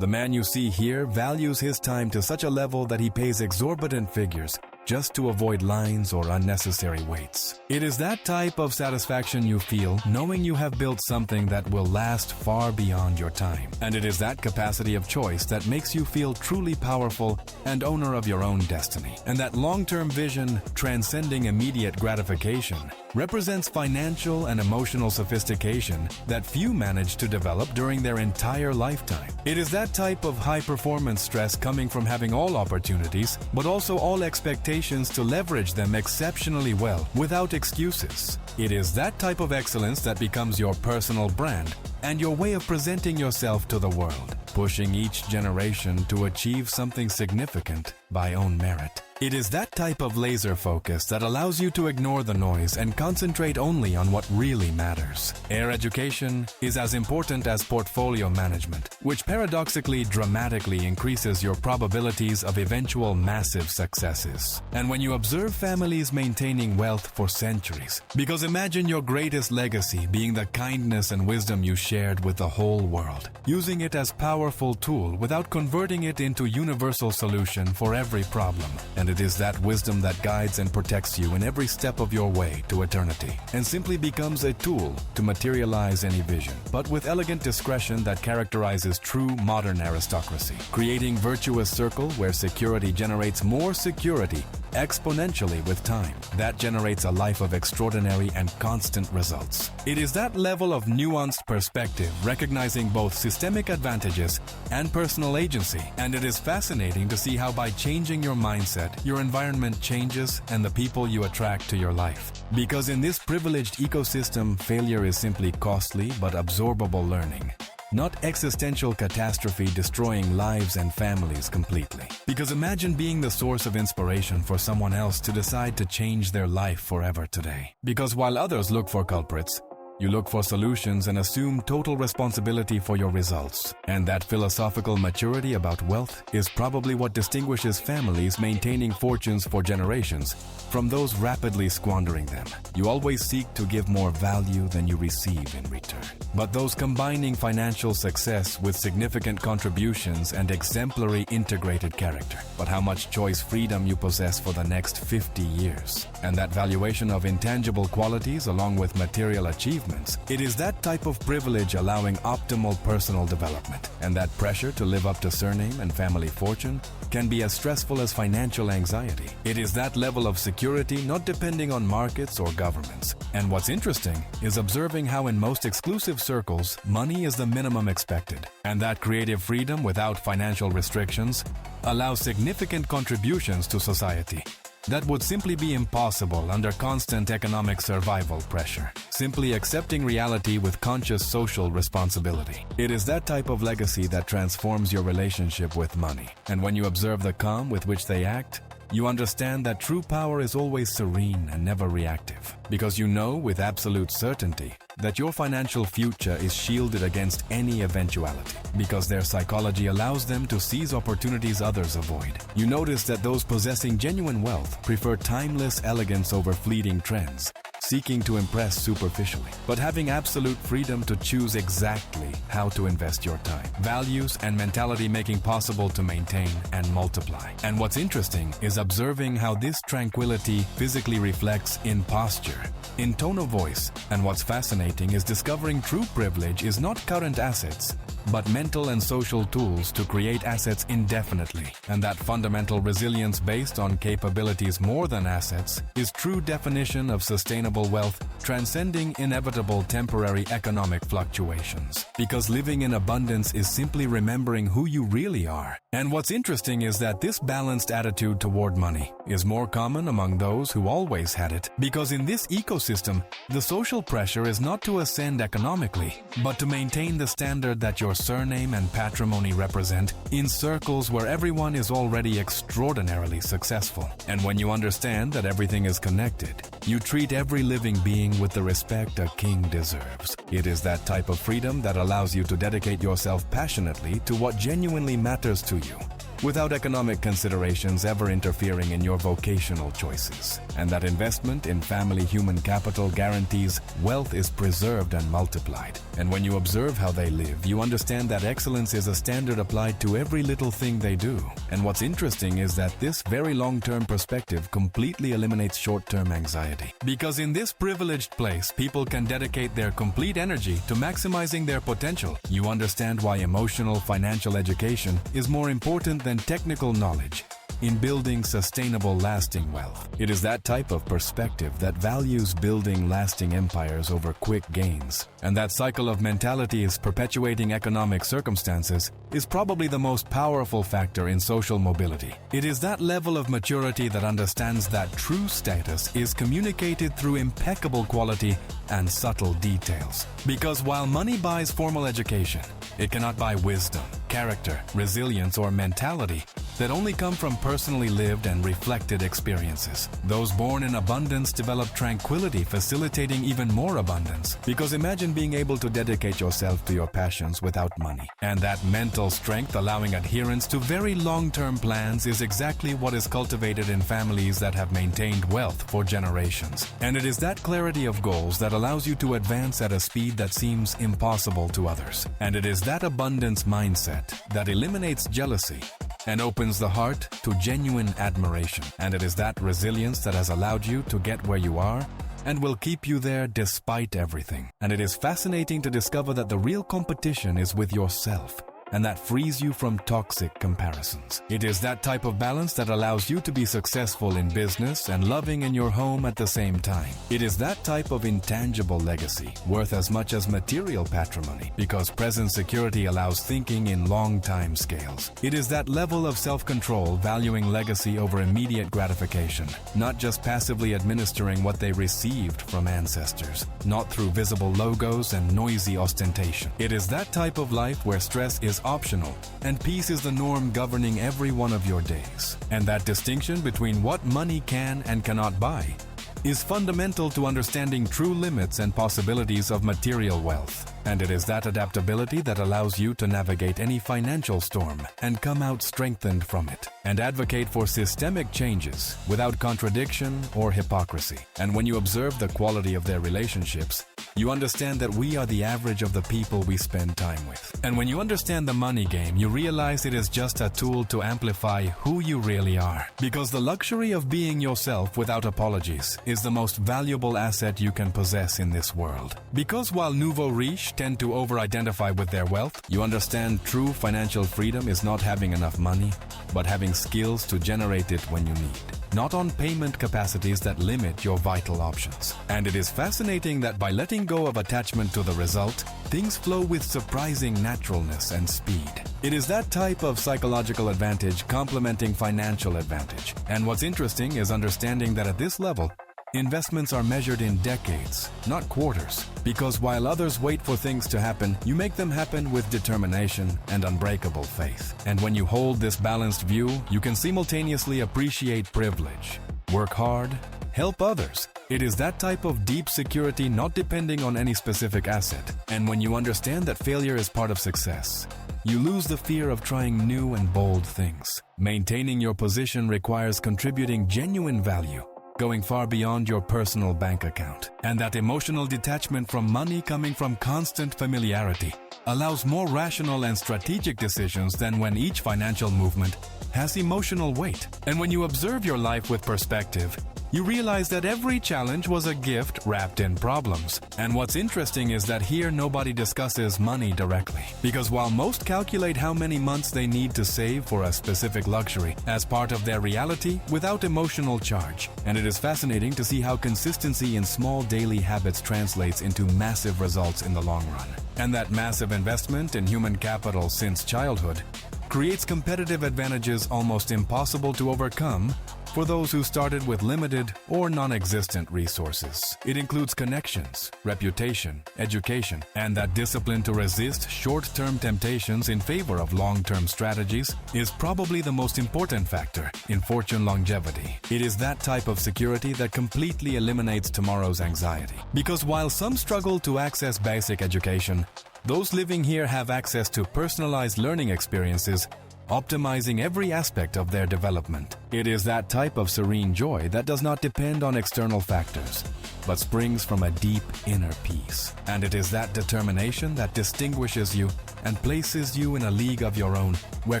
The man you see here values his time to such a level that he pays exorbitant figures just to avoid lines or unnecessary waits. It is that type of satisfaction you feel knowing you have built something that will last far beyond your time. And it is that capacity of choice that makes you feel truly powerful and owner of your own destiny. And that long-term vision, transcending immediate gratification, represents financial and emotional sophistication that few manage to develop during their entire lifetime. It is that type of high-performance stress coming from having all opportunities, but also all expectations to leverage them exceptionally well, without excuses. It is that type of excellence that becomes your personal brand and your way of presenting yourself to the world, pushing each generation to achieve something significant by own merit. It is that type of laser focus that allows you to ignore the noise and concentrate only on what really matters. Air education is as important as portfolio management, which paradoxically dramatically increases your probabilities of eventual massive successes. And when you observe families maintaining wealth for centuries, because imagine your greatest legacy being the kindness and wisdom you shared with the whole world, using it as powerful tool without converting it into universal solution for every problem. And it is that wisdom that guides and protects you in every step of your way to eternity, and simply becomes a tool to materialize any vision, but with elegant discretion that characterizes true modern aristocracy, creating virtuous circle where security generates more security exponentially with time. That generates a life of extraordinary and constant results. It is that level of nuanced perspective, recognizing both systemic advantages and personal agency, and it is fascinating to see how by changing your mindset, your environment changes and the people you attract to your life. Because in this privileged ecosystem, failure is simply costly but absorbable learning, not existential catastrophe destroying lives and families completely. Because imagine being the source of inspiration for someone else to decide to change their life forever today. Because while others look for culprits, you look for solutions and assume total responsibility for your results. And that philosophical maturity about wealth is probably what distinguishes families maintaining fortunes for generations from those rapidly squandering them. You always seek to give more value than you receive in return. But those combining financial success with significant contributions and exemplary integrated character. But how much choice freedom you possess for the next 50 years. And that valuation of intangible qualities along with material achievements. It is that type of privilege allowing optimal personal development. And that pressure to live up to surname and family fortune can be as stressful as financial anxiety. It is that level of security not depending on markets or governments. And what's interesting is observing how in most exclusive circles, money is the minimum expected. And that creative freedom without financial restrictions allows significant contributions to society that would simply be impossible under constant economic survival pressure. Simply accepting reality with conscious social responsibility. It is that type of legacy that transforms your relationship with money. And when you observe the calm with which they act, you understand that true power is always serene and never reactive. Because you know with absolute certainty that your financial future is shielded against any eventuality. Because their psychology allows them to seize opportunities others avoid. You notice that those possessing genuine wealth prefer timeless elegance over fleeting trends, seeking to impress superficially, but having absolute freedom to choose exactly how to invest your time, values, and mentality making possible to maintain and multiply. And what's interesting is observing how this tranquility physically reflects in posture, in tone of voice, and what's fascinating is discovering true privilege is not current assets, but mental and social tools to create assets indefinitely. And that fundamental resilience based on capabilities more than assets is true definition of sustainable wealth, transcending inevitable temporary economic fluctuations. Because living in abundance is simply remembering who you really are. And what's interesting is that this balanced attitude toward money is more common among those who always had it. Because in this ecosystem, the social pressure is not to ascend economically, but to maintain the standard that your surname and patrimony represent in circles where everyone is already extraordinarily successful. And when you understand that everything is connected, you treat every living being with the respect a king deserves. It is that type of freedom that allows you to dedicate yourself passionately to what genuinely matters to you. without economic considerations ever interfering in your vocational choices. And that investment in family human capital guarantees wealth is preserved and multiplied. And when you observe how they live, you understand that excellence is a standard applied to every little thing they do. And what's interesting is that this very long-term perspective completely eliminates short-term anxiety. Because in this privileged place, people can dedicate their complete energy to maximizing their potential. You understand why emotional financial education is more important than technical knowledge in building sustainable, lasting wealth. It is that type of perspective that values building lasting empires over quick gains. And that cycle of mentality is perpetuating economic circumstances is probably the most powerful factor in social mobility. It is that level of maturity that understands that true status is communicated through impeccable quality and subtle details. Because while money buys formal education, it cannot buy wisdom, character, resilience, or mentality that only come from personally lived and reflected experiences. Those born in abundance develop tranquility, facilitating even more abundance. Because imagine being able to dedicate yourself to your passions without money. And that mental strength allowing adherence to very long-term plans is exactly what is cultivated in families that have maintained wealth for generations. And it is that clarity of goals that allows you to advance at a speed that seems impossible to others. And it is that abundance mindset that eliminates jealousy and opens the heart to genuine admiration. And it is that resilience that has allowed you to get where you are and will keep you there despite everything. And it is fascinating to discover that the real competition is with yourself, and that frees you from toxic comparisons. It is that type of balance that allows you to be successful in business and loving in your home at the same time. It is that type of intangible legacy, worth as much as material patrimony, because present security allows thinking in long time scales. It is that level of self-control, valuing legacy over immediate gratification, not just passively administering what they received from ancestors, not through visible logos and noisy ostentation. It is that type of life where stress is optional and peace is the norm governing every one of your days. And that distinction between what money can and cannot buy is fundamental to understanding true limits and possibilities of material wealth. And it is that adaptability that allows you to navigate any financial storm and come out strengthened from it, and advocate for systemic changes without contradiction or hypocrisy. And when you observe the quality of their relationships, you understand that we are the average of the people we spend time with. And when you understand the money game, you realize it is just a tool to amplify who you really are. Because the luxury of being yourself without apologies is the most valuable asset you can possess in this world. Because while nouveau riche tend to over-identify with their wealth, you understand true financial freedom is not having enough money, but having skills to generate it when you need. Not on payment capacities that limit your vital options. And it is fascinating that by letting go of attachment to the result, things flow with surprising naturalness and speed. It is that type of psychological advantage complementing financial advantage. And what's interesting is understanding that at this level, investments are measured in decades, not quarters. Because while others wait for things to happen, you make them happen with determination and unbreakable faith. And when you hold this balanced view, you can simultaneously appreciate privilege, work hard, help others. It is that type of deep security not depending on any specific asset. And when you understand that failure is part of success, you lose the fear of trying new and bold things. Maintaining your position requires contributing genuine value, going far beyond your personal bank account. And that emotional detachment from money coming from constant familiarity allows more rational and strategic decisions than when each financial movement has emotional weight. And when you observe your life with perspective, you realize that every challenge was a gift wrapped in problems. And what's interesting is that here nobody discusses money directly. Because while most calculate how many months they need to save for a specific luxury as part of their reality without emotional charge. And it is fascinating to see how consistency in small daily habits translates into massive results in the long run. And that massive investment in human capital since childhood creates competitive advantages almost impossible to overcome for those who started with limited or non-existent resources. It includes connections, reputation, education, and that discipline to resist short-term temptations in favor of long-term strategies is probably the most important factor in fortune longevity. It is that type of security that completely eliminates tomorrow's anxiety. Because while some struggle to access basic education, those living here have access to personalized learning experiences optimizing every aspect of their development. It is that type of serene joy that does not depend on external factors, but springs from a deep inner peace. And it is that determination that distinguishes you and places you in a league of your own, where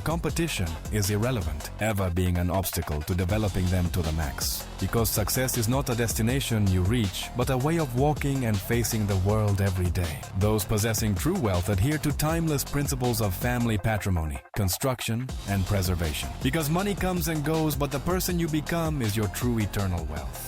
competition is irrelevant, ever being an obstacle to developing them to the max. Because success is not a destination you reach, but a way of walking and facing the world every day. Those possessing true wealth adhere to timeless principles of family patrimony, construction, and preservation. Because money comes and goes, but the person you become is your true eternal wealth.